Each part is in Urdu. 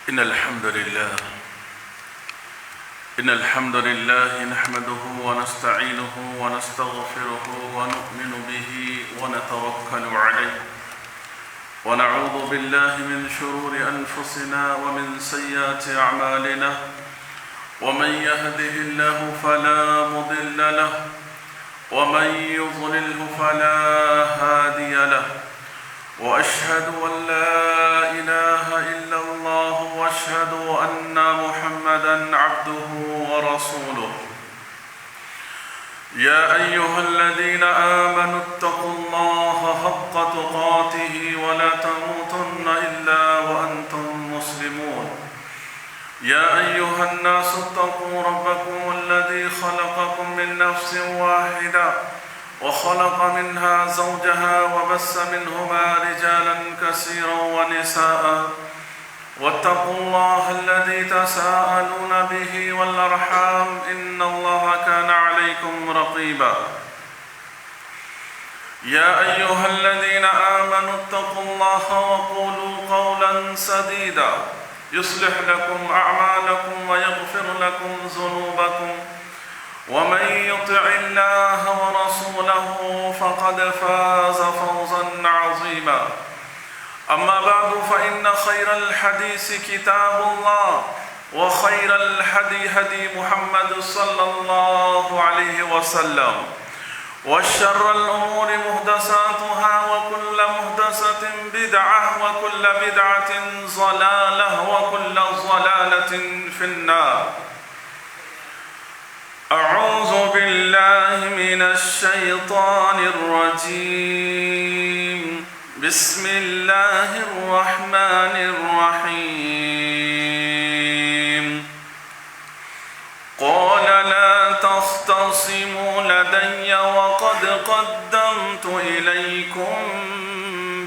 إن الحمد لله نحمده ونستعينه ونستغفره ونؤمن به ونتوكل عليه ونعوذ بالله من شرور أنفسنا ومن سيئات أعمالنا ومن يهده الله فلا مضل له ومن يضلله فلا هادي له وأشهد أن لا إله إلا الله وأشهد أن محمدًا عبده ورسوله يا أيها الذين آمنوا اتقوا الله حق تقاته ولا تموتن إلا وأنتم مسلمون يا أيها الناس اتقوا ربكم الذي خلقكم من نفس واحدة وخلق منها زوجها وبث منهما رجالا كثيرا ونساء واتقوا الله الذي تساءلون به والأرحام إن الله كان عليكم رقيبا يا أيها الذين آمنوا اتقوا الله وقولوا قولا سديدا يصلح لكم أعمالكم ويغفر لكم ذنوبكم ومن يطع الله ورسوله فقد فاز فوزا عظيما أما بعد فإن خير الحديث كتاب الله وخير الهدي هدي محمد صلى الله عليه وسلم وشر الأمور محدثاتها وكل محدثة بدعة وكل بدعة ضلالة وكل ضلالة في النار أعوذ بالله من الشيطان الرجيم بسم الله الرحمن الرحيم قال لا تختصموا لدي وقد قدمت إليكم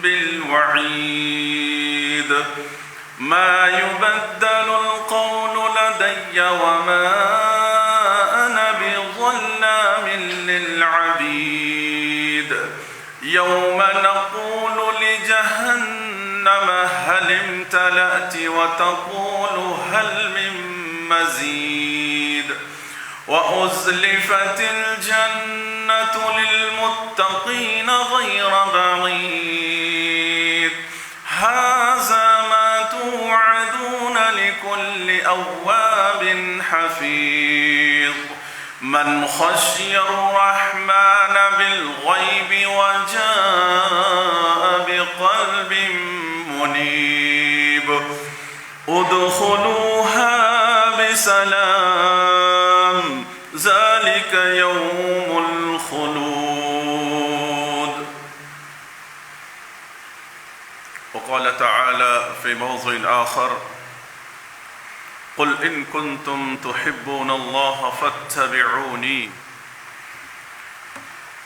بالوعيد ما يبدل القول لدي وما ظلام للعبيد يوم نقول لجهنم هل امتلأت وتقول هل من مزيد وأزلفت الجنة للمتقين غير بعيد هذا ما توعدون لكل أواب حفيظ من خشي الرحمن بالغيب وجاء بقلب منيب ادخلوها بسلام ذلك يوم الخلود. وقال تعالى في موضع آخر قل إن كنتم تحبون الله فاتبعوني.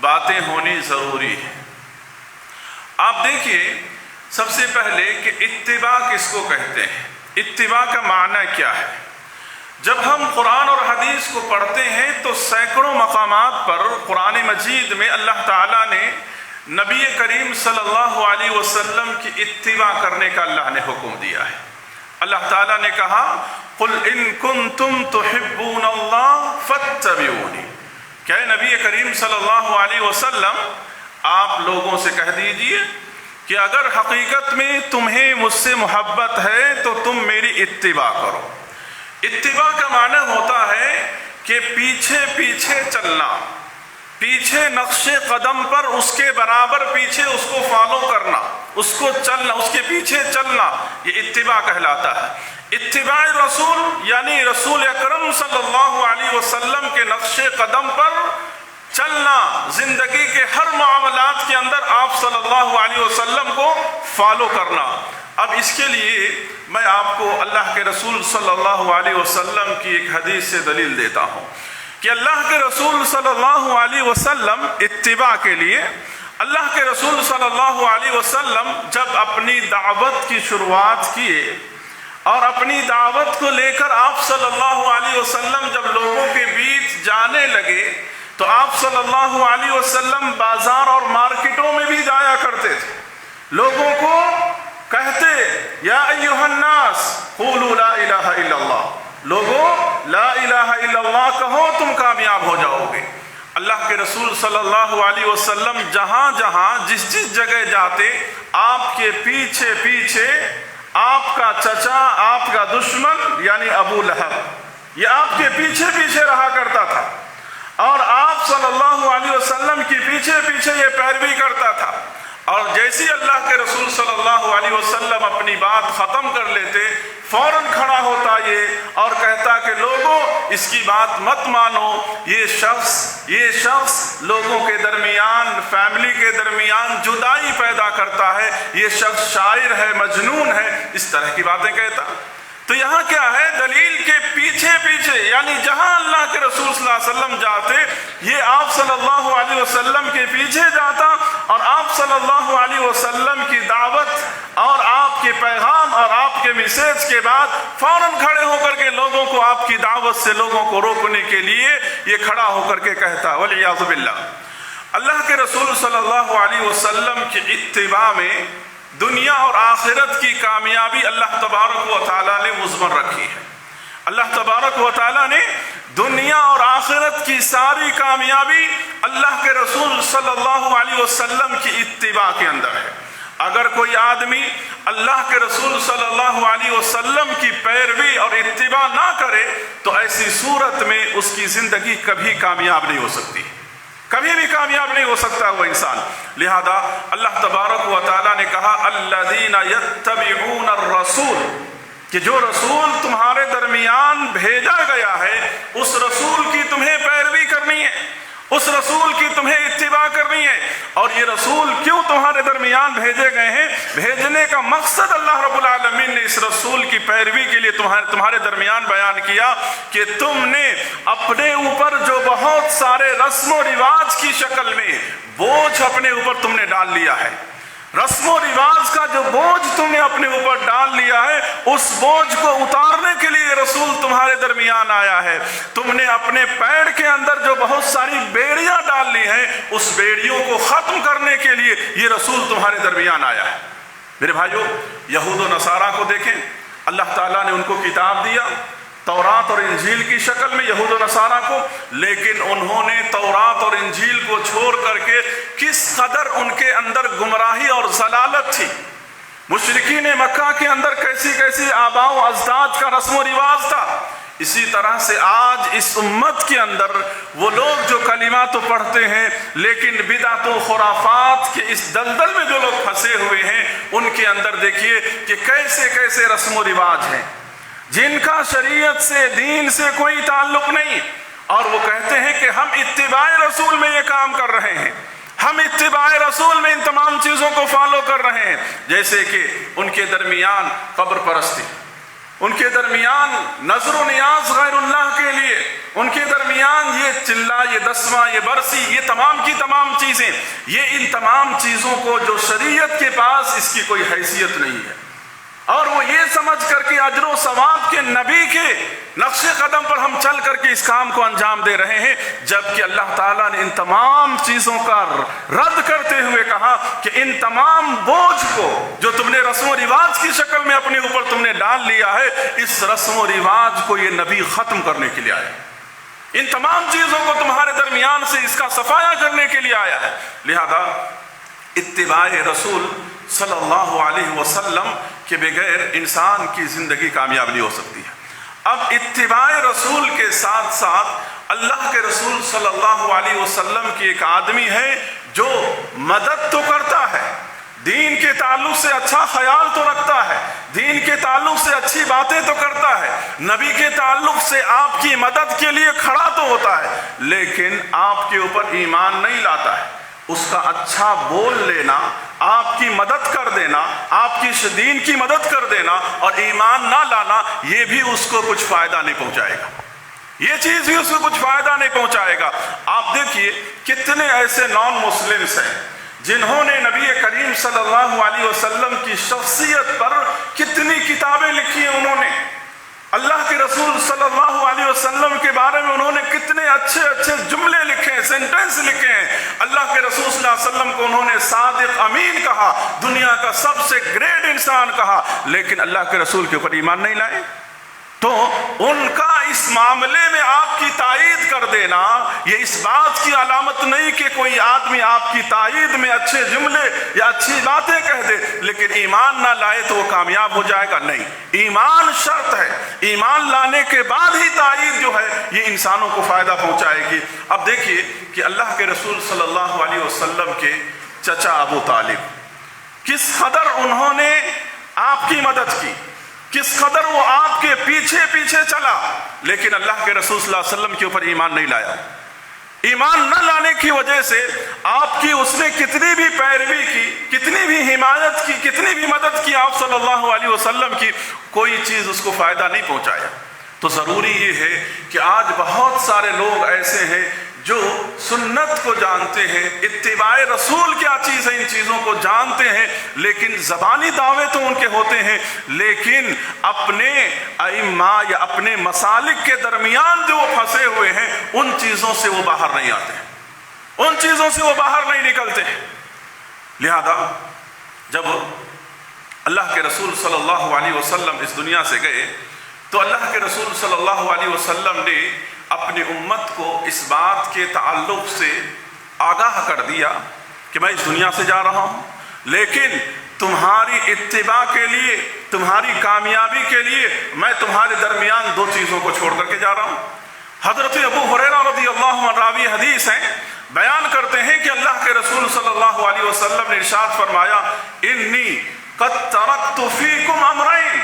باتیں ہونی ضروری ہے۔ آپ دیکھیے سب سے پہلے کہ اتباع کس کو کہتے ہیں، اتباع کا معنی کیا ہے۔ جب ہم قرآن اور حدیث کو پڑھتے ہیں تو سینکڑوں مقامات پر قرآن مجید میں اللہ تعالیٰ نے نبی کریم صلی اللہ علیہ وسلم کی اتباع کرنے کا اللہ نے حکم دیا ہے۔ اللہ تعالیٰ نے کہا قُلْ إِن كُنتُمْ تُحِبُّونَ اللَّهَ فَاتَّبِعُونِ، کہ نبی کریم صلی اللہ علیہ وسلم آپ لوگوں سے کہہ دیجئے کہ اگر حقیقت میں تمہیں مجھ سے محبت ہے تو تم میری اتباع کرو۔ اتباع کا معنی ہوتا ہے کہ پیچھے پیچھے چلنا، پیچھے نقش قدم پر اس کے برابر پیچھے اس کو فالو کرنا، اس کو چلنا، اس کے پیچھے چلنا، یہ اتباع کہلاتا ہے۔ اتباع رسول یعنی رسول اکرم صلی اللہ علیہ وسلم کے نقش قدم پر چلنا، زندگی کے ہر معاملات کے اندر آپ صلی اللہ علیہ وسلم کو فالو کرنا۔ اب اس کے لیے میں آپ کو اللہ کے رسول صلی اللہ علیہ وسلم کی ایک حدیث سے دلیل دیتا ہوں کہ اللہ کے رسول صلی اللہ علیہ وسلم اتباع کے لیے، اللہ کے رسول صلی اللہ علیہ وسلم جب اپنی دعوت کی شروعات کیے اور اپنی دعوت کو لے کر آپ صلی اللہ علیہ وسلم جب لوگوں کے بیچ جانے لگے تو آپ صلی اللہ علیہ وسلم بازار اور مارکیٹوں میں بھی جایا کرتے تھے، لوگوں کو کہتے یا ایھا الناس قولوا لا الہ الا اللہ، لوگوں لا الہ الا اللہ کہو تم کامیاب ہو جاؤ گے۔ اللہ کے رسول صلی اللہ علیہ وسلم جہاں جہاں جس جس جگہ جاتے آپ کے پیچھے پیچھے آپ کا چچا، آپ کا دشمن یعنی ابو لہب یہ آپ کے پیچھے پیچھے رہا کرتا تھا، اور آپ صلی اللہ علیہ وسلم کی پیچھے پیچھے یہ پیروی کرتا تھا۔ اور جیسے اللہ کے رسول صلی اللہ علیہ وسلم اپنی بات ختم کر لیتے فوراً کھڑا ہوتا یہ اور کہتا کہ لوگوں اس کی بات مت مانو، یہ شخص لوگوں کے درمیان، فیملی کے درمیان جدائی پیدا کرتا ہے، یہ شخص شاعر ہے، مجنون ہے، اس طرح کی باتیں کہتا۔ تو یہاں کیا ہے دلیل کے پیچھے پیچھے، یعنی جہاں اللہ کے رسول صلی اللہ علیہ وسلم جاتے یہ آپ صلی اللہ علیہ وسلم کے پیچھے جاتا، اور آپ صلی اللہ علیہ وسلم کی دعوت اور آپ کے پیغام اور آپ کے میسیج کے بعد فوراً کھڑے ہو کر کے لوگوں کو آپ کی دعوت سے لوگوں کو روکنے کے لیے یہ کھڑا ہو کر کے کہتا والعیاذ باللہ۔ اللہ کے رسول صلی اللہ علیہ وسلم کی اتباع میں دنیا اور آخرت کی کامیابی اللہ تبارک و تعالیٰ نے مضمر رکھی ہے۔ اللہ تبارک و تعالیٰ نے دنیا اور آخرت کی ساری کامیابی اللہ کے رسول صلی اللہ علیہ وسلم کی اتباع کے اندر ہے۔ اگر کوئی آدمی اللہ کے رسول صلی اللہ علیہ وسلم کی پیروی اور اتباع نہ کرے تو ایسی صورت میں اس کی زندگی کبھی کامیاب نہیں ہو سکتی، کبھی بھی کامیاب نہیں ہو سکتا وہ انسان۔ لہذا اللہ تبارک و تعالیٰ نے کہا الذین یتبعون الرسول، کہ جو رسول تمہارے درمیان بھیجا گیا ہے اس رسول کی تمہیں پیروی کرنی ہے، اس رسول کی تمہیں اتباع کرنی ہے۔ اور یہ رسول کیوں تمہارے درمیان بھیجے گئے ہیں؟ بھیجنے کا مقصد اللہ رب العالمین نے اس رسول کی پیروی کے لیے تمہارے درمیان بیان کیا کہ تم نے اپنے اوپر جو بہت سارے رسم و رواج کی شکل میں بوجھ اپنے اوپر تم نے ڈال لیا ہے، رسم و رواج کا جو بوجھ تم نے اپنے اوپر ڈال لیا ہے اس بوجھ کو اتارنے کے لیے رسول تمہارے درمیان آیا ہے۔ تم نے اپنے پیڑ کے اندر جو بہت ساری بیڑیاں ڈال لی ہیں اس بیڑیوں کو ختم کرنے کے لیے یہ رسول تمہارے درمیان آیا ہے۔ میرے بھائیو، یہود و نصارہ کو دیکھیں، اللہ تعالیٰ نے ان کو کتاب دیا تورات اور انجیل کی شکل میں یہود و نصارہ کو، لیکن انہوں نے تورات اور انجیل کو چھوڑ کر کے کس قدر ان کے اندر گمراہی اور ضلالت تھی۔ مشرکین مکہ کے اندر کیسی کیسی آباء و اجداد کا رسم و رواج تھا، اسی طرح سے آج اس امت کے اندر وہ لوگ جو کلمات تو پڑھتے ہیں لیکن بدعت و خرافات کے اس دلدل میں جو لوگ پھنسے ہوئے ہیں ان کے اندر دیکھیے کہ کیسے کیسے رسم و رواج ہیں جن کا شریعت سے، دین سے کوئی تعلق نہیں، اور وہ کہتے ہیں کہ ہم اتباع رسول میں یہ کام کر رہے ہیں، ہم اتباع رسول میں ان تمام چیزوں کو فالو کر رہے ہیں۔ جیسے کہ ان کے درمیان قبر پرستی، ان کے درمیان نظر و نیاز غیر اللہ کے لیے، ان کے درمیان یہ چلا، یہ دسواں، یہ برسی، یہ تمام کی تمام چیزیں، یہ ان تمام چیزوں کو جو شریعت کے پاس اس کی کوئی حیثیت نہیں ہے، اور وہ یہ سمجھ کر کے اجر و ثواب کے نبی کے نقش قدم پر ہم چل کر کے اس کام کو انجام دے رہے ہیں، جبکہ اللہ تعالیٰ نے ان تمام چیزوں کا رد کرتے ہوئے کہا کہ ان تمام بوجھ کو جو تم نے رسم و رواج کی شکل میں اپنے اوپر تم نے ڈال لیا ہے، اس رسم و رواج کو یہ نبی ختم کرنے کے لیے آیا، ان تمام چیزوں کو تمہارے درمیان سے اس کا صفایا کرنے کے لیے آیا ہے۔ لہذا اتباع رسول صلی اللہ علیہ وسلم کے بغیر انسان کی زندگی کامیاب نہیں ہو سکتی ہے۔ اب اتباع رسول کے ساتھ ساتھ اللہ کے رسول صلی اللہ علیہ وسلم کی ایک آدمی ہے جو مدد تو کرتا ہے، دین کے تعلق سے اچھا خیال تو رکھتا ہے، دین کے تعلق سے اچھی باتیں تو کرتا ہے، نبی کے تعلق سے آپ کی مدد کے لیے کھڑا تو ہوتا ہے، لیکن آپ کے اوپر ایمان نہیں لاتا ہے۔ اس کا اچھا بول لینا، آپ کی مدد کر دینا، آپ کی دین کی مدد کر دینا اور ایمان نہ لانا، یہ بھی اس کو کچھ فائدہ نہیں پہنچائے گا، یہ چیز بھی اس کو کچھ فائدہ نہیں پہنچائے گا۔ آپ دیکھیے کتنے ایسے نان مسلمس ہیں جنہوں نے نبی کریم صلی اللہ علیہ وسلم کی شخصیت پر کتنی کتابیں لکھی ہیں، انہوں نے اللہ کے رسول صلی اللہ علیہ وسلم کے بارے میں انہوں نے کتنے اچھے اچھے جملے لکھے ہیں، سینٹنس لکھے ہیں۔ اللہ کے رسول صلی اللہ علیہ وسلم کو انہوں نے صادق امین کہا، دنیا کا سب سے گریٹ انسان کہا، لیکن اللہ کے رسول کے اوپر ایمان نہیں لائے۔ تو ان کا اس معاملے میں آپ کی تائید کر دینا یہ اس بات کی علامت نہیں کہ کوئی آدمی آپ کی تائید میں اچھے جملے یا اچھی باتیں کہہ دے لیکن ایمان نہ لائے تو وہ کامیاب ہو جائے گا، نہیں، ایمان شرط ہے، ایمان لانے کے بعد ہی تائید جو ہے یہ انسانوں کو فائدہ پہنچائے گی۔ اب دیکھیے کہ اللہ کے رسول صلی اللہ علیہ وسلم کے چچا ابو طالب کس قدر انہوں نے آپ کی مدد کی، کس قدر وہ آپ کے پیچھے پیچھے چلا، لیکن اللہ کے رسول صلی اللہ علیہ وسلم کے اوپر ایمان نہیں لایا۔ ایمان نہ لانے کی وجہ سے آپ کی اس نے کتنی بھی پیروی کی، کتنی بھی حمایت کی، کتنی بھی مدد کی آپ صلی اللہ علیہ وسلم کی، کوئی چیز اس کو فائدہ نہیں پہنچایا۔ تو ضروری یہ ہے کہ آج بہت سارے لوگ ایسے ہیں جو سنت کو جانتے ہیں، اتباع رسول کیا چیز ہے ان چیزوں کو جانتے ہیں، لیکن زبانی دعوے تو ان کے ہوتے ہیں، لیکن اپنے ائمہ یا اپنے مسالک کے درمیان جو وہ پھنسے ہوئے ہیں ان چیزوں سے وہ باہر نہیں آتے، ان چیزوں سے وہ باہر نہیں نکلتے۔ لہذا جب اللہ کے رسول صلی اللہ علیہ وسلم اس دنیا سے گئے تو اللہ کے رسول صلی اللہ علیہ وسلم نے اپنی امت کو اس بات کے تعلق سے آگاہ کر دیا کہ میں اس دنیا سے جا رہا ہوں، لیکن تمہاری اتباع کے لیے، تمہاری کامیابی کے لیے میں تمہارے درمیان دو چیزوں کو چھوڑ کر کے جا رہا ہوں۔ حضرت ابو ہریرہ رضی اللہ عنہ راوی حدیث ہیں، بیان کرتے ہیں کہ اللہ کے رسول صلی اللہ علیہ وسلم نے ارشاد فرمایا، انی قد ترکت فیکم امرین،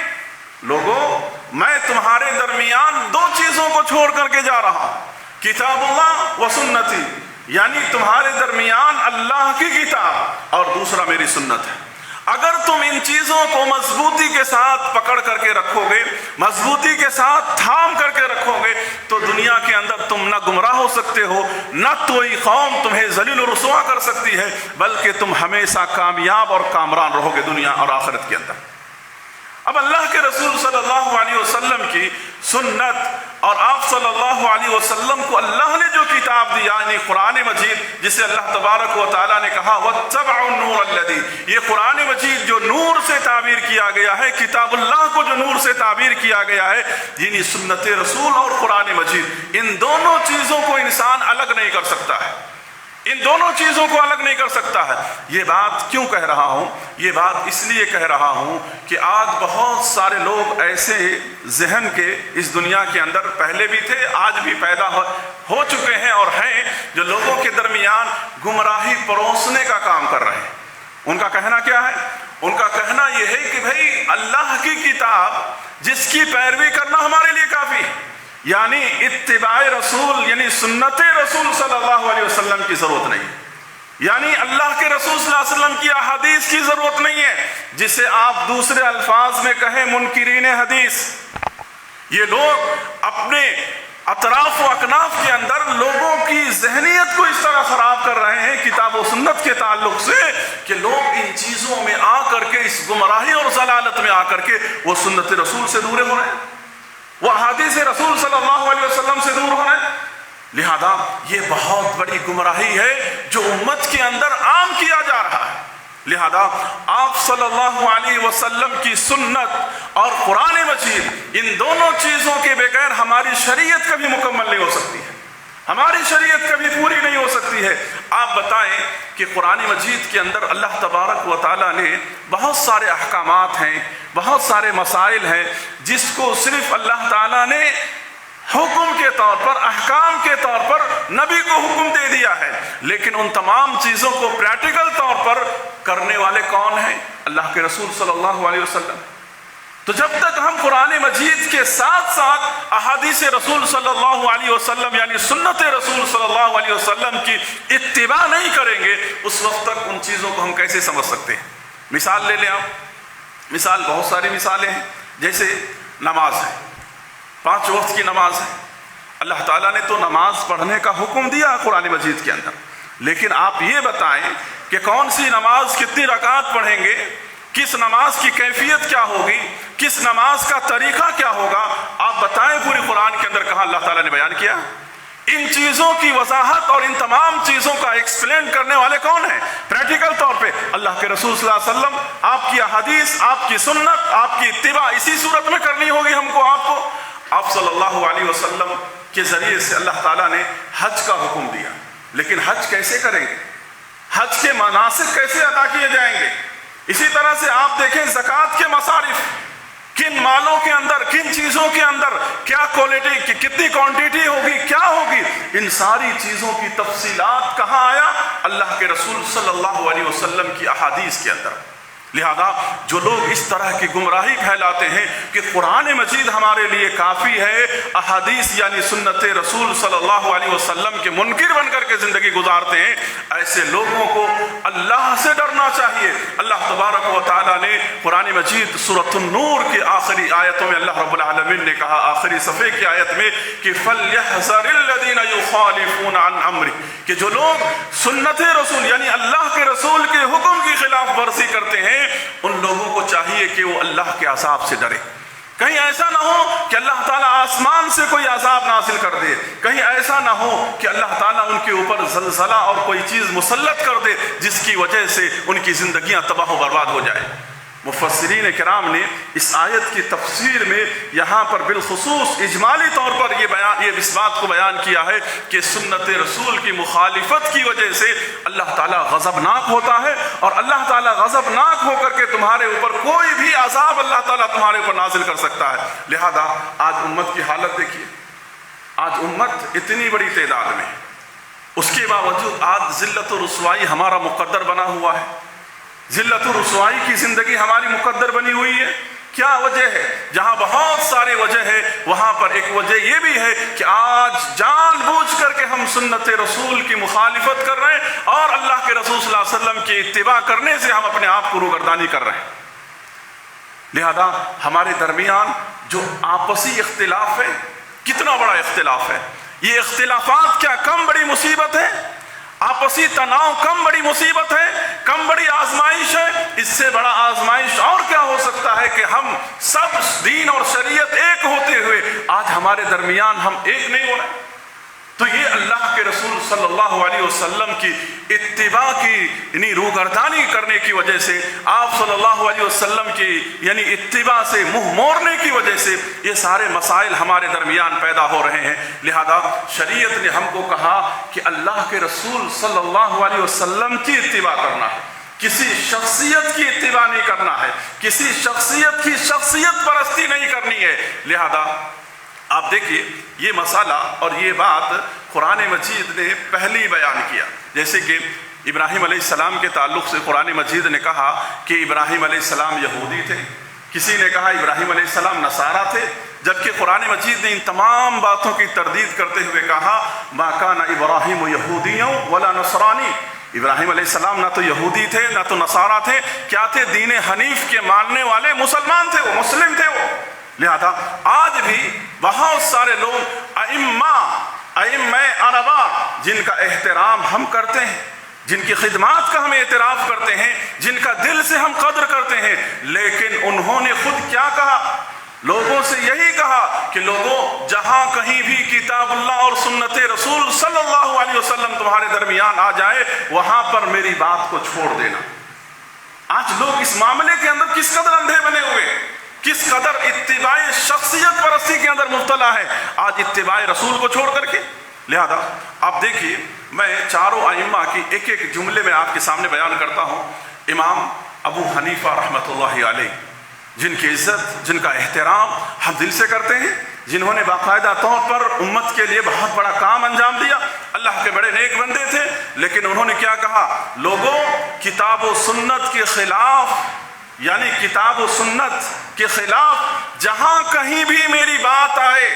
لوگوں میں تمہارے درمیان دو چیزوں کو چھوڑ کر کے جا رہا ہوں، کتاب اللہ و سنتی، یعنی تمہارے درمیان اللہ کی کتاب اور دوسرا میری سنت ہے۔ اگر تم ان چیزوں کو مضبوطی کے ساتھ پکڑ کر کے رکھو گے، مضبوطی کے ساتھ تھام کر کے رکھو گے تو دنیا کے اندر تم نہ گمراہ ہو سکتے ہو، نہ کوئی قوم تمہیں ذلیل و رسوا کر سکتی ہے، بلکہ تم ہمیشہ کامیاب اور کامران رہو گے دنیا اور آخرت کے اندر۔ اب اللہ کے رسول صلی اللہ علیہ وسلم کی سنت اور آپ صلی اللہ علیہ وسلم کو اللہ نے جو کتاب دی یعنی قرآن مجید، جسے اللہ تبارک و تعالیٰ نے کہا وَاتَّبَعُوا النُّورَ الَّذِي، یہ قرآن مجید جو نور سے تعبیر کیا گیا ہے، کتاب اللہ کو جو نور سے تعبیر کیا گیا ہے، یعنی سنت رسول اور قرآن مجید، ان دونوں چیزوں کو انسان الگ نہیں کر سکتا ہے، ان دونوں چیزوں کو الگ نہیں کر سکتا ہے۔ یہ بات کیوں کہہ رہا ہوں؟ یہ بات اس لیے کہہ رہا ہوں کہ آج بہت سارے لوگ ایسے ذہن کے اس دنیا کے اندر پہلے بھی تھے، آج بھی پیدا ہو چکے ہیں اور ہیں، جو لوگوں کے درمیان گمراہی پروسنے کا کام کر رہے ہیں۔ ان کا کہنا کیا ہے؟ ان کا کہنا یہ ہے کہ بھائی اللہ کی کتاب جس کی پیروی کرنا ہمارے لیے کافی ہے، یعنی اتباع رسول یعنی سنت رسول صلی اللہ علیہ وسلم کی ضرورت نہیں، یعنی اللہ کے رسول صلی اللہ علیہ وسلم کی احادیث کی ضرورت نہیں ہے، جسے آپ دوسرے الفاظ میں کہیں منکرین حدیث۔ یہ لوگ اپنے اطراف و اکناف کے اندر لوگوں کی ذہنیت کو اس طرح خراب کر رہے ہیں کتاب و سنت کے تعلق سے کہ لوگ ان چیزوں میں آ کر کے، اس گمراہی اور ضلالت میں آ کر کے وہ سنت رسول سے دور ہو رہے ہیں، وہ احادیث رسول صلی اللہ علیہ وسلم سے دور ہو رہے ہیں۔ لہذا یہ بہت بڑی گمراہی ہے جو امت کے اندر عام کیا جا رہا ہے۔ لہذا آپ صلی اللہ علیہ وسلم کی سنت اور قرآن مجید، ان دونوں چیزوں کے بغیر ہماری شریعت کبھی مکمل نہیں ہو سکتی ہے، ہماری شریعت کبھی پوری نہیں ہو سکتی ہے۔ آپ بتائیں کہ قرآن مجید کے اندر اللہ تبارک و تعالیٰ نے بہت سارے احکامات ہیں، بہت سارے مسائل ہیں جس کو صرف اللہ تعالیٰ نے حکم کے طور پر، احکام کے طور پر نبی کو حکم دے دیا ہے، لیکن ان تمام چیزوں کو پریکٹیکل طور پر کرنے والے کون ہیں؟ اللہ کے رسول صلی اللہ علیہ وسلم۔ تو جب تک ہم قرآن مجید کے ساتھ ساتھ احادیث رسول صلی اللہ علیہ وسلم یعنی سنت رسول صلی اللہ علیہ وسلم کی اتباع نہیں کریں گے، اس وقت تک ان چیزوں کو ہم کیسے سمجھ سکتے ہیں؟ مثال لے لیں آپ، مثال بہت ساری مثالیں ہیں، جیسے نماز ہے، 5 وقت کی نماز ہے۔ اللہ تعالیٰ نے تو نماز پڑھنے کا حکم دیا قرآن مجید کے اندر، لیکن آپ یہ بتائیں کہ کون سی نماز کتنی رکعت پڑھیں گے، کس نماز کی کیفیت کیا ہوگی، کس نماز کا طریقہ کیا ہوگا، آپ بتائیں پوری قرآن کے اندر کہاں اللہ تعالیٰ نے بیان کیا؟ ان چیزوں کی وضاحت اور ان تمام چیزوں کا ایکسپلین کرنے والے کون ہیں؟ پریکٹیکل طور پہ اللہ کے رسول صلی اللہ علیہ وسلم۔ آپ کی احادیث، آپ کی سنت، آپ کی اتباع اسی صورت میں کرنی ہوگی ہم کو، آپ کو۔ آپ صلی اللہ علیہ وسلم کے ذریعے سے اللہ تعالیٰ نے حج کا حکم دیا، لیکن حج کیسے کریں گے؟ حج کے مناسک کیسے ادا کیے جائیں گے؟ اسی طرح سے آپ دیکھیں زکوٰۃ کے مصارف، کن مالوں کے اندر، کن چیزوں کے اندر کیا کوالٹی، کتنی کوانٹیٹی ہوگی، کیا ہوگی، ان ساری چیزوں کی تفصیلات کہاں آیا؟ اللہ کے رسول صلی اللہ علیہ وسلم کی احادیث کے اندر۔ لہذا جو لوگ اس طرح کی گمراہی پھیلاتے ہیں کہ قرآن مجید ہمارے لیے کافی ہے، احادیث یعنی سنت رسول صلی اللہ علیہ وسلم کے منکر بن کر کے زندگی گزارتے ہیں، ایسے لوگوں کو اللہ سے ڈرنا چاہیے۔ اللہ تبارک و تعالیٰ نے قرآن مجید سورۃ النور کی آخری آیتوں میں اللہ رب العالمین نے کہا، آخری صفحے کی آیت میں کہ فَلْيَحْذَرِ الَّذِينَ يُخَالِفُونَ عَنْ أَمْرِهِ، کہ جو لوگ سنت رسول یعنی اللہ کے رسول کے حکم کی خلاف ورزی کرتے ہیں، ان لوگوں کو چاہیے کہ وہ اللہ کے عذاب سے ڈرے۔ کہیں ایسا نہ ہو کہ اللہ تعالیٰ آسمان سے کوئی عذاب نازل کر دے، کہیں ایسا نہ ہو کہ اللہ تعالیٰ ان کے اوپر زلزلہ اور کوئی چیز مسلط کر دے جس کی وجہ سے ان کی زندگیاں تباہ و برباد ہو جائے۔ مفسرین کرام نے اس آیت کی تفسیر میں یہاں پر بالخصوص اجمالی طور پر یہ اس بات کو بیان کیا ہے کہ سنت رسول کی مخالفت کی وجہ سے اللہ تعالیٰ غضبناک ہوتا ہے، اور اللہ تعالیٰ غضبناک ہو کر کے تمہارے اوپر کوئی بھی عذاب اللہ تعالیٰ تمہارے اوپر نازل کر سکتا ہے۔ لہذا آج امت کی حالت دیکھیے، آج امت اتنی بڑی تعداد میں، اس کے باوجود آج ذلت و رسوائی ہمارا مقدر بنا ہوا ہے، ذلت و رسوائی کی زندگی ہماری مقدر بنی ہوئی ہے۔ کیا وجہ ہے؟ جہاں بہت سارے وجہ ہے، وہاں پر ایک وجہ یہ بھی ہے کہ آج جان بوجھ کر کے ہم سنت رسول کی مخالفت کر رہے ہیں اور اللہ کے رسول صلی اللہ علیہ وسلم کی اتباع کرنے سے ہم اپنے آپ کو روگردانی کر رہے ہیں۔ لہذا ہمارے درمیان جو آپسی اختلاف ہے، کتنا بڑا اختلاف ہے، یہ اختلافات کیا کم بڑی مصیبت ہے؟ آپسی تناؤ کم بڑی مصیبت ہے، کم بڑی آزمائش ہے؟ اس سے بڑا آزمائش اور کیا ہو سکتا ہے کہ ہم سب دین اور شریعت ایک ہوتے ہوئے آج ہمارے درمیان ہم ایک نہیں ہو رہے۔ تو یہ اللہ کے رسول صلی اللہ علیہ وسلم کی اتباع کی یعنی روگردانی کرنے کی وجہ سے، آپ صلی اللہ علیہ وسلم کی یعنی اتباع سے منہ موڑنے کی وجہ سے یہ سارے مسائل ہمارے درمیان پیدا ہو رہے ہیں۔ لہذا شریعت نے ہم کو کہا کہ اللہ کے رسول صلی اللہ علیہ وسلم کی اتباع کرنا ہے، کسی شخصیت کی اتباع نہیں کرنا ہے، کسی شخصیت کی شخصیت پرستی نہیں کرنی ہے۔ لہذا آپ دیکھیے یہ مسئلہ اور یہ بات قرآن مجید نے پہلی بیان کیا، جیسے کہ ابراہیم علیہ السلام کے تعلق سے قرآن مجید نے کہا کہ ابراہیم علیہ السلام یہودی تھے، کسی نے کہا ابراہیم علیہ السلام نصارہ تھے، جبکہ قرآن مجید نے ان تمام باتوں کی تردید کرتے ہوئے کہا ما کان ابراہیم یہودیوں ولا نصرانی، ابراہیم علیہ السلام نہ تو یہودی تھے نہ تو نصارہ تھے، کیا تھے؟ دین حنیف کے ماننے والے مسلمان تھے، وہ مسلم تھے وہ۔ لہذا آج بھی بہت سارے لوگ ائمہ اربعہ جن کا احترام ہم کرتے ہیں، جن کی خدمات کا ہم اعتراف کرتے ہیں، جن کا دل سے ہم قدر کرتے ہیں، لیکن انہوں نے خود کیا کہا؟ لوگوں سے یہی کہا کہ لوگوں، جہاں کہیں بھی کتاب اللہ اور سنت رسول صلی اللہ علیہ وسلم تمہارے درمیان آ جائے، وہاں پر میری بات کو چھوڑ دینا۔ آج لوگ اس معاملے کے اندر کس قدر اندھے بنے ہوئے، کس قدر اتباع شخصیت پرستی کے اندر مبتلا ہے آج اتباع رسول کو چھوڑ کر کے۔ لہذا آپ دیکھیے، میں چاروں ائمہ کی ایک ایک جملے میں آپ کے سامنے بیان کرتا ہوں۔ امام ابو حنیفہ رحمۃ اللہ علیہ، جن کی عزت، جن کا احترام ہم دل سے کرتے ہیں، جنہوں نے باقاعدہ طور پر امت کے لیے بہت بڑا کام انجام دیا، اللہ کے بڑے نیک بندے تھے، لیکن انہوں نے کیا کہا؟ لوگوں، کتاب و سنت کے خلاف، یعنی کتاب و سنت کے خلاف جہاں کہیں بھی میری بات آئے،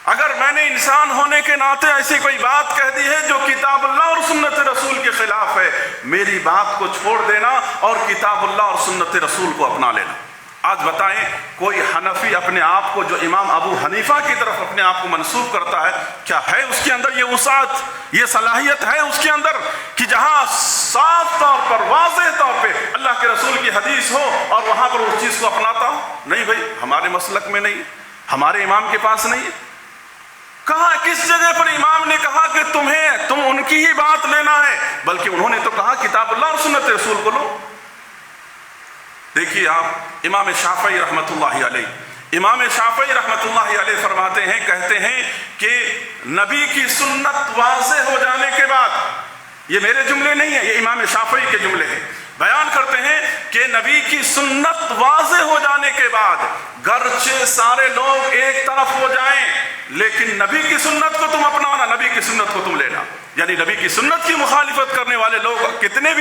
اگر میں نے انسان ہونے کے ناطے ایسی کوئی بات کہہ دی ہے جو کتاب اللہ اور سنت رسول کے خلاف ہے، میری بات کو چھوڑ دینا اور کتاب اللہ اور سنت رسول کو اپنا لینا۔ آج بتائیں، کوئی حنفی اپنے آپ کو جو امام ابو حنیفہ کی طرف اپنے آپ کو منسوب کرتا ہے، کیا ہے اس کے اندر یہ وسعت، یہ صلاحیت ہے اس کے اندر کہ جہاں صاف طور پر، واضح طور پہ اللہ کے رسول کی حدیث ہو اور وہاں پر اس چیز کو اپناتا ہو؟ نہیں بھائی، ہمارے مسلک میں نہیں، ہمارے امام کے پاس نہیں ہے۔ کہاں، کس جگہ پر امام نے کہا کہ تم ان کی ہی بات لینا ہے؟ بلکہ انہوں نے تو کہا کتاب اللہ اور سنت رسول کو لو۔ دیکھیے آپ، امام شافعی رحمۃ اللہ علیہ، امام شافعی رحمۃ اللہ علیہ فرماتے ہیں، کہتے ہیں کہ نبی کی سنت واضح ہو جانے کے بعد، یہ میرے جملے نہیں ہیں، یہ امام شافعی کے جملے ہیں، بیان کرتے ہیں کہ نبی کی سنت واضح ہو جانے کے بعد گرچہ سارے لوگ ایک طرف ہو جائیں، لیکن نبی کی سنت کو تم اپنانا، نبی کی سنت کو تم لینا۔ یعنی نبی کی سنت کی مخالفت کرنے والے لوگ کتنی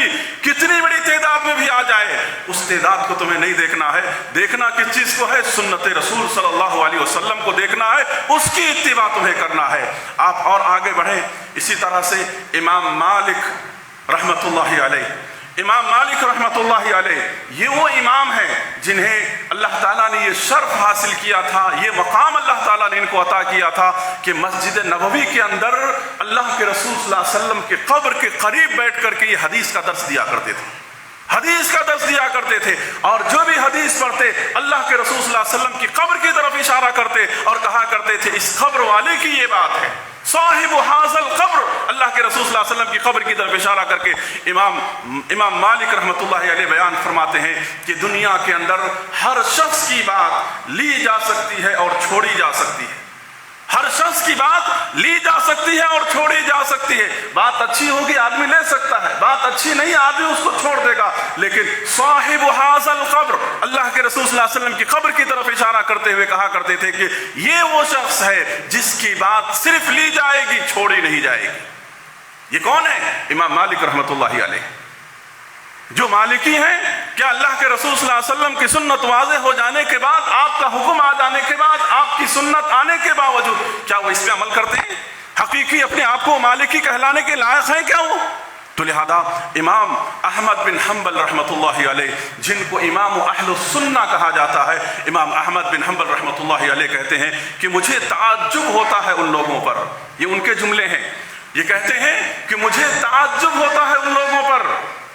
بڑی تعداد میں بھی آ جائے، اس تعداد کو تمہیں نہیں دیکھنا ہے، دیکھنا کس چیز کو ہے؟ سنت رسول صلی اللہ علیہ وسلم کو دیکھنا ہے، اس کی اتباع تمہیں کرنا ہے۔ آپ اور آگے بڑھیں، اسی طرح سے امام مالک رحمۃ اللہ علیہ، امام مالک رحمۃ اللہ علیہ یہ وہ امام ہیں جنہیں اللہ تعالیٰ نے یہ شرف حاصل کیا تھا، یہ مقام اللہ تعالیٰ نے ان کو عطا کیا تھا کہ مسجد نبوی کے اندر اللہ کے رسول صلی اللہ علیہ وسلم کے قبر کے قریب بیٹھ کر کے یہ حدیث کا درس دیا کرتے تھے، حدیث کا درس دیا کرتے تھے، اور جو بھی حدیث پڑھتے اللہ کے رسول صلی اللہ علیہ وسلم کی قبر کی طرف اشارہ کرتے اور کہا کرتے تھے اس قبر والے کی یہ بات ہے، صاحب حاضل قبر، اللہ کے رسول صلی اللہ علیہ وسلم کی قبر کی طرف اشارہ کر کے امام مالک رحمۃ اللہ علیہ بیان فرماتے ہیں کہ دنیا کے اندر ہر شخص کی بات لی جا سکتی ہے اور چھوڑی جا سکتی ہے، ہر شخص کی بات لی جا سکتی ہے اور چھوڑی جا سکتی ہے، بات اچھی ہوگی آدمی لے سکتا ہے، بات اچھی نہیں آدمی اس کو چھوڑ دے گا، لیکن صاحب حاضل قبر، اللہ کے رسول صلی اللہ علیہ وسلم کی قبر کی طرف اشارہ کرتے ہوئے کہا کرتے تھے کہ یہ وہ شخص ہے جس کی بات صرف لی جائے گی، چھوڑی نہیں جائے گی۔ یہ کون ہے؟ امام مالک رحمۃ اللہ علیہ، جو مالکی ہیں۔ کیا اللہ کے رسول صلی اللہ علیہ وسلم کی سنت واضح ہو جانے کے بعد، آپ کا حکم آ جانے کے بعد، آپ کی سنت آنے کے باوجود کیا وہ اس پہ عمل کرتے ہیں؟ حقیقی اپنے آپ کو مالکی کہلانے کے لائق ہیں کیا وہ؟ تو لہذا امام احمد بن حنبل رحمۃ اللہ علیہ، جن کو امام اہل السنہ کہا جاتا ہے، امام احمد بن حنبل رحمۃ اللہ علیہ کہتے ہیں کہ مجھے تعجب ہوتا ہے ان لوگوں پر، یہ ان کے جملے ہیں، یہ کہتے ہیں کہ مجھے تعجب ہوتا ہے ان لوگوں پر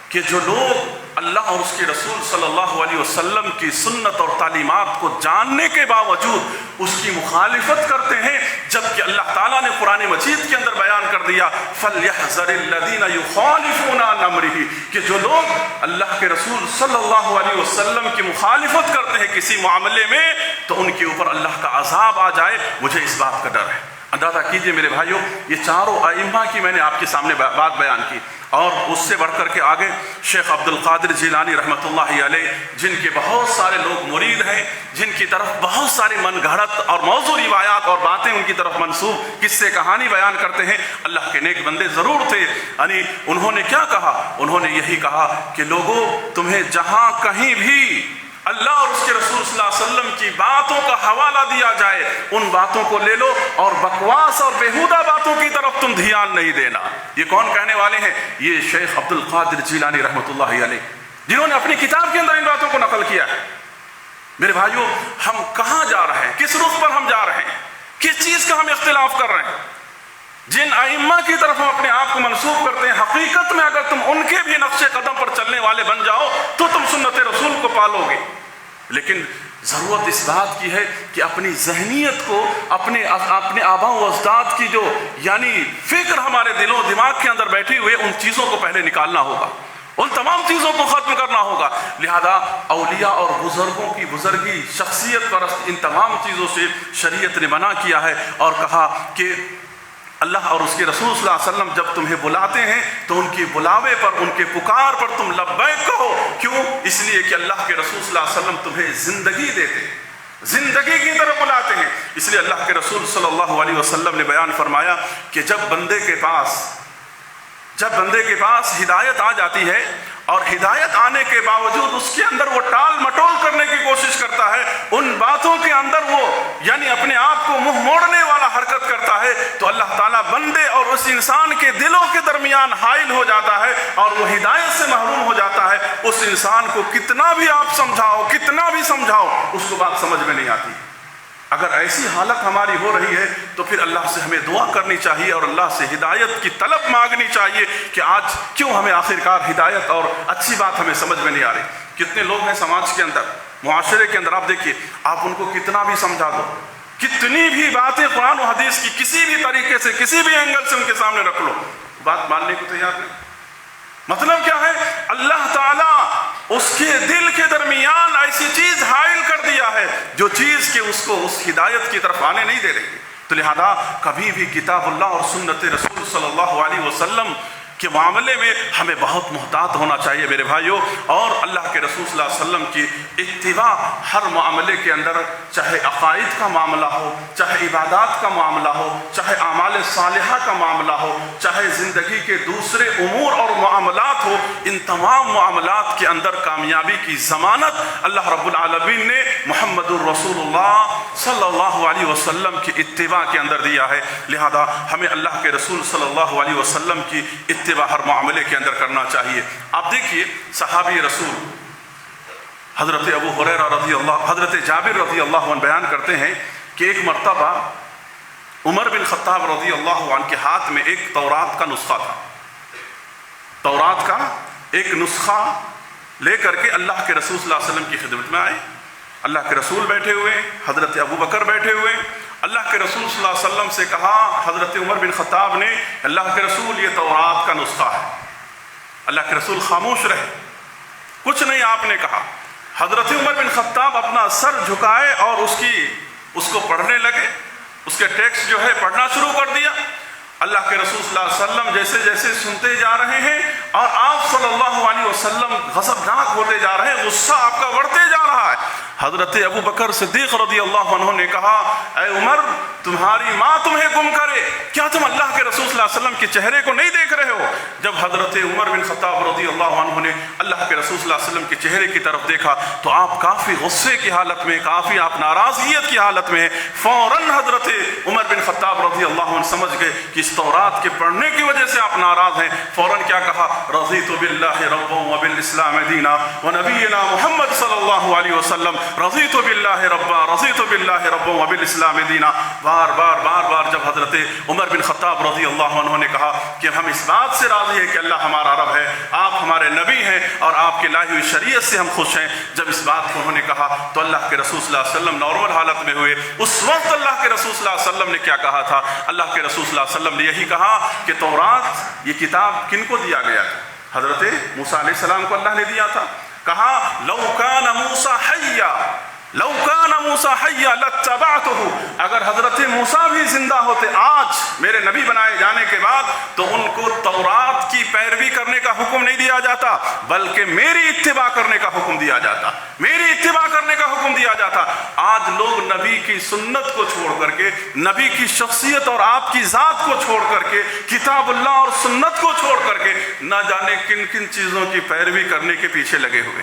کہ جو لوگ اللہ اور اس کے رسول صلی اللہ علیہ وسلم کی سنت اور تعلیمات کو جاننے کے باوجود اس کی مخالفت کرتے ہیں، جبکہ اللہ تعالیٰ نے قرآن مجید کے اندر بیان کر دیا فَلْيَحْذَرِ الَّذِينَ يُخَالِفُونَ عَنْ أَمْرِهِ، کہ جو لوگ اللہ کے رسول صلی اللہ علیہ وسلم کی مخالفت کرتے ہیں کسی معاملے میں، تو ان کے اوپر اللہ کا عذاب آ جائے، مجھے اس بات کا ڈر ہے۔ اندازہ کیجئے میرے بھائیوں، یہ چاروں ائمہ کی میں نے آپ کے سامنے بات بیان کی، اور اس سے بڑھ کر کے آگے شیخ عبد القادر جیلانی رحمۃ اللہ علیہ، جن کے بہت سارے لوگ مرید ہیں، جن کی طرف بہت ساری من گھڑت اور موضوع روایات اور باتیں ان کی طرف منسوب قصے کہانی بیان کرتے ہیں، اللہ کے نیک بندے ضرور تھے۔ یعنی انہوں نے کیا کہا؟ انہوں نے یہی کہا کہ لوگوں، تمہیں جہاں کہیں بھی اللہ اور اس کے رسول صلی اللہ علیہ وسلم کی باتوں کا حوالہ دیا جائے، ان باتوں کو لے لو اور بکواس اور بیہودہ باتوں کی طرف تم دھیان نہیں دینا۔ یہ کون کہنے والے ہیں؟ یہ شیخ عبد القادر جیلانی رحمۃ اللہ علیہ، جنہوں نے اپنی کتاب کے اندر ان باتوں کو نقل کیا ہے۔ میرے بھائیوں، ہم کہاں جا رہے ہیں؟ کس رخ پر ہم جا رہے ہیں؟ کس چیز کا ہم اختلاف کر رہے ہیں؟ جن ائمہ کی طرف ہم اپنے آپ کو منسوب کرتے ہیں، حقیقت میں اگر تم ان کے بھی نقش قدم پر چلنے والے بن جاؤ تو تم سنت رسول کو پالو گے۔ لیکن ضرورت اس بات کی ہے کہ اپنی ذہنیت کو، اپنے آباء و اجداد کی جو فکر ہمارے دلوں و دماغ کے اندر بیٹھی ہوئے، ان چیزوں کو پہلے نکالنا ہوگا، ان تمام چیزوں کو ختم کرنا ہوگا۔ لہذا اولیاء اور بزرگوں کی بزرگی، شخصیت پرست، ان تمام چیزوں سے شریعت نے منع کیا ہے اور کہا کہ اللہ اور اس کے رسول صلی اللہ علیہ وسلم جب تمہیں بلاتے ہیں تو ان کی بلاوے پر، ان کے پکار پر تم لبیک کہو۔ کیوں؟ اس لیے کہ اللہ کے رسول صلی اللہ علیہ وسلم تمہیں زندگی دیتے ہیں، زندگی کی طرف بلاتے ہیں۔ اس لیے اللہ کے رسول صلی اللہ علیہ وسلم نے بیان فرمایا کہ جب بندے کے پاس ہدایت آ جاتی ہے اور ہدایت آنے کے باوجود اس کے اندر وہ ٹال مٹول کرنے کی کوشش کرتا ہے، ان باتوں کے اندر وہ اپنے آپ کو منہ موڑنے والا حرکت کرتا ہے، تو اللہ تعالیٰ بندے اور اس انسان کے دلوں کے درمیان حائل ہو جاتا ہے اور وہ ہدایت سے محروم ہو جاتا ہے۔ اس انسان کو کتنا بھی آپ سمجھاؤ، کتنا بھی سمجھاؤ، اس کو بات سمجھ میں نہیں آتی۔ اگر ایسی حالت ہماری ہو رہی ہے تو پھر اللہ سے ہمیں دعا کرنی چاہیے اور اللہ سے ہدایت کی طلب مانگنی چاہیے کہ آج کیوں ہمیں آخرکار ہدایت اور اچھی بات ہمیں سمجھ میں نہیں آ رہی۔ کتنے لوگ ہیں سماج کے اندر، معاشرے کے اندر، آپ دیکھیے، آپ ان کو کتنا بھی سمجھا دو، کتنی بھی باتیں قرآن و حدیث کی کسی بھی طریقے سے، کسی بھی اینگل سے ان کے سامنے رکھ لو، بات ماننے کو تیار نہیں۔ مطلب کیا ہے؟ اللہ تعالیٰ اس کے دل کے درمیان ایسی چیز حائل کر دیا ہے جو چیز کہ اس کو اس ہدایت کی طرف آنے نہیں دے رہی۔ تو لہذا کبھی بھی کتاب اللہ اور سنت رسول صلی اللہ علیہ وسلم کے معاملے میں ہمیں بہت محتاط ہونا چاہیے میرے بھائیوں، اور اللہ کے رسول صلی اللہ علیہ وسلم کی اتباع ہر معاملے کے اندر، چاہے عقائد کا معاملہ ہو، چاہے عبادات کا معاملہ ہو، چاہے اعمال صالحہ کا معاملہ ہو، چاہے زندگی کے دوسرے امور اور معاملات ہو، ان تمام معاملات کے اندر کامیابی کی ضمانت اللہ رب العالمین نے محمد الرسول اللہ صلی اللہ علیہ وسلم کی اتباع کے اندر دیا ہے۔ لہذا ہمیں اللہ کے رسول صلی اللہ علیہ وسلم کی اتباع ہر معاملے کے اندر کرنا چاہیے۔ آپ دیکھیے، صحابی رسول حضرت ابو ہریرہ حضرت جابر رضی اللہ عنہ بیان کرتے ہیں کہ ایک مرتبہ عمر بن خطاب رضی اللہ عنہ کے ہاتھ میں ایک تورات کا نسخہ تھا۔ تورات کا ایک نسخہ لے کر کے اللہ کے رسول صلی اللہ علیہ وسلم کی خدمت میں آئے۔ اللہ کے رسول بیٹھے ہوئے، حضرت ابو بکر بیٹھے ہوئے، اللہ کے رسول صلی اللہ علیہ وسلم سے کہا، حضرت عمر بن خطاب نے، اللہ کے رسول یہ تورات کا نسخہ ہے۔ اللہ کے رسول خاموش رہے، کچھ نہیں آپ نے کہا۔ حضرت عمر بن خطاب اپنا سر جھکائے اور اس کو پڑھنے لگے، اس کے ٹیکسٹ جو ہے پڑھنا شروع کر دیا۔ اللہ کے رسول صلی اللہ علیہ وسلم جیسے جیسے سنتے جا رہے ہیں اور آپ صلی اللہ علیہ وسلم غضبناک ہوتے جا رہے ہیں، غصہ آپ کا بڑھتے جا رہا ہے۔ حضرت ابو بکر صدیق رضی اللہ عنہ نے کہا، اے عمر، تمہاری ماں تمہیں گم کرے، کیا تم اللہ کے رسول صلی اللہ علیہ وسلم کے چہرے کو نہیں دیکھ رہے ہو؟ جب حضرت عمر بن خطاب رضی اللہ عنہ نے اللہ کے رسول صلی اللہ علیہ وسلم کے چہرے کی طرف دیکھا تو آپ کافی غصے کی حالت میں، کافی آپ ناراضگیت کی حالت میں ہیں۔ فوراً حضرت عمر بن خطاب رضی اللہ عنہ سمجھ گئے کہ اس تورات کے پڑھنے کی وجہ سے آپ ناراض ہیں۔ فوراً کیا کہا؟ رضیت باللہ ربا وبالاسلام دینا ونبینا محمد صلی اللہ علیہ وسلم، رضیت باللہ ربا، رضیت باللہ ربا وبالاسلام دینا۔ بار بار جب حضرت عمر بن خطاب رضی اللہ عنہ نے کہا کہ ہم اس بات سے راضی ہیں کہ اللہ ہمارا رب ہے، آپ ہمارے نبی ہیں اور آپ کی لائی ہوئی شریعت سے ہم خوش ہیں، جب اس بات کو انہوں نے کہا تو اللہ کے رسول صلی اللہ علیہ وسلم نارمل حالت میں ہوئے۔ اس وقت اللہ کے رسول صلی اللہ علیہ وسلم نے کیا کہا تھا؟ اللہ کے رسول صلی اللہ علیہ وسلم نے یہی کہا کہ تورات، یہ کتاب کن کو دیا گیا تھا؟ حضرت موسیٰ علیہ السلام کو اللہ نے دیا تھا۔ کہا لو کان موسیٰ حیا، لو کان موسیٰ حیا لاتبعتہ، اگر حضرت موسیٰ بھی زندہ ہوتے آج میرے نبی بنائے جانے کے بعد تو ان کو تورات کی پیروی کرنے کا حکم نہیں دیا جاتا، بلکہ میری اتباع کرنے کا حکم دیا جاتا، میری اتباع کرنے کا حکم دیا جاتا۔ آج لوگ نبی کی سنت کو چھوڑ کر کے، نبی کی شخصیت اور آپ کی ذات کو چھوڑ کر کے، کتاب اللہ اور سنت کو چھوڑ کر کے نہ جانے کن کن چیزوں کی پیروی کرنے کے پیچھے لگے ہوئے۔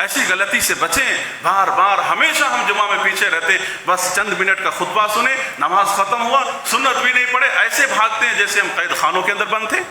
ایسی غلطی سے بچیں. بار بار ہمیشہ ہم جمعہ میں پیچھے رہتے، بس چند منٹ کا خطبہ سنے، نماز ختم ہوا، سنت بھی نہیں پڑھے، ایسے بھاگتے ہیں جیسے ہم قید خانوں کے اندر بند تھے.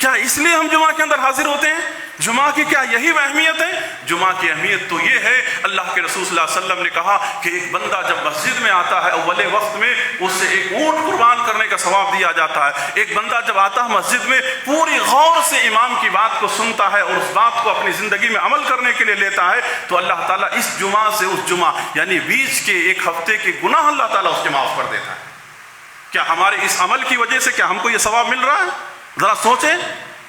کیا اس لیے ہم جمعہ کے اندر حاضر ہوتے ہیں؟ جمعہ کی کیا یہی اہمیت ہے؟ جمعہ کی اہمیت تو یہ ہے، اللہ کے رسول صلی اللہ علیہ وسلم نے کہا کہ ایک بندہ جب مسجد میں آتا ہے اول وقت میں اس سے ایک اونٹ قربان کرنے کا ثواب دیا جاتا ہے. ایک بندہ جب آتا ہے مسجد میں پوری غور سے امام کی بات کو سنتا ہے اور اس بات کو اپنی زندگی میں عمل کرنے کے لیے لیتا ہے تو اللہ تعالیٰ اس جمعہ سے اس جمعہ یعنی بیچ کے ایک ہفتے کے گناہ اللہ تعالیٰ اس کے معاف کر دیتا ہے. کیا ہمارے اس عمل کی وجہ سے کیا ہم کو یہ ثواب مل رہا ہے؟ ذرا سوچیں.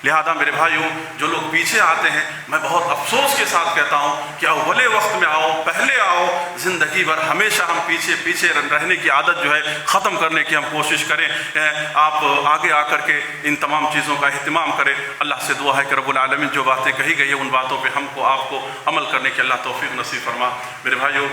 لہذا میرے بھائیوں، جو لوگ پیچھے آتے ہیں، میں بہت افسوس کے ساتھ کہتا ہوں کہ اولے وقت میں آؤ، پہلے آؤ. زندگی بھر ہمیشہ ہم پیچھے رہنے کی عادت جو ہے ختم کرنے کی ہم کوشش کریں. آپ آگے آ کر کے ان تمام چیزوں کا اہتمام کریں. اللہ سے دعا ہے کہ رب العالمین جو باتیں کہی گئی ہیں ان باتوں پہ ہم کو آپ کو عمل کرنے کی اللہ توفیق نصیب فرما. میرے بھائیوں،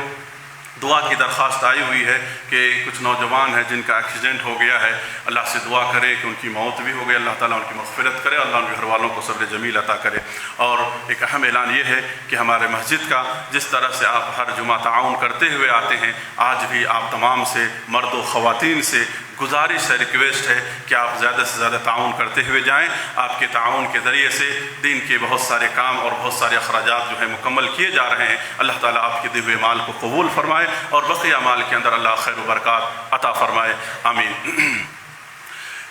دعا کی درخواست آئی ہوئی ہے کہ کچھ نوجوان ہیں جن کا ایکسیڈنٹ ہو گیا ہے. اللہ سے دعا کرے کہ ان کی موت بھی ہو گئی، اللہ تعالیٰ ان کی مغفرت کرے، اللہ ان کے گھر والوں کو صبر جمیل عطا کرے. اور ایک اہم اعلان یہ ہے کہ ہمارے مسجد کا جس طرح سے آپ ہر جمعہ تعاون کرتے ہوئے آتے ہیں، آج بھی آپ تمام سے مرد و خواتین سے گزارش ہے، ریکویسٹ ہے کہ آپ زیادہ سے زیادہ تعاون کرتے ہوئے جائیں. آپ کے تعاون کے ذریعے سے دین کے بہت سارے کام اور بہت سارے اخراجات جو ہیں مکمل کیے جا رہے ہیں. اللہ تعالیٰ آپ کے دیے ہوئے مال کو قبول فرمائے اور بقیہ مال کے اندر اللہ خیر و برکات عطا فرمائے. آمین.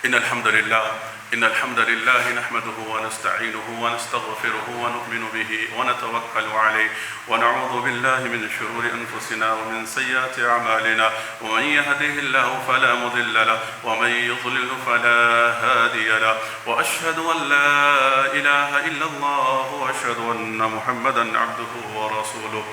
ان الحمد لله نحمده ونستعينه ونستغفره ونؤمن به ونتوكل عليه ونعوذ بالله من شرور أنفسنا ومن سيئات أعمالنا ومن يهده الله فلا مضل له ومن يضلل فلا هادي له وأشهد أن لا إله إلا الله وأشهد أن محمدا عبده ورسوله.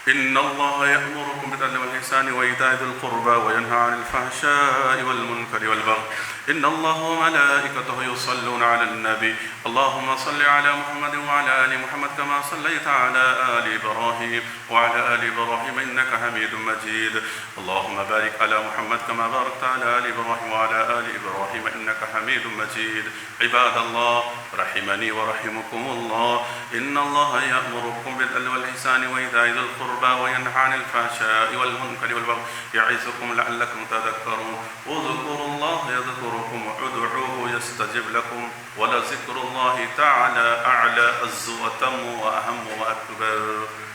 إن الله يأمركم بالعدل والإحسان وإيتاء ذي القربى وينهى عن الفحشاء والمنكر والبغي. إن الله وملائكته يصلون على النبي. اللهم صل على محمد وعلى آل محمد كما صليت على آل إبراهيم وعلى آل إبراهيم إنك حميد مجيد. اللهم بارك على محمد كما باركت على آل إبراهيم وعلى آل إبراهيم إنك حميد مجيد. عباد الله رحمني ورحمكم الله. إن الله يأمركم بالعدل والإحسان وإيتاء ذي القربى وينهى عن الفحشاء والمنكر والبغي يعظكم لعلكم تذكرون. اذكروا الله يذكركم وادعوه يستجب لكم ولذكر الله تعالى أعلى عز وتم وأهم وأكبر.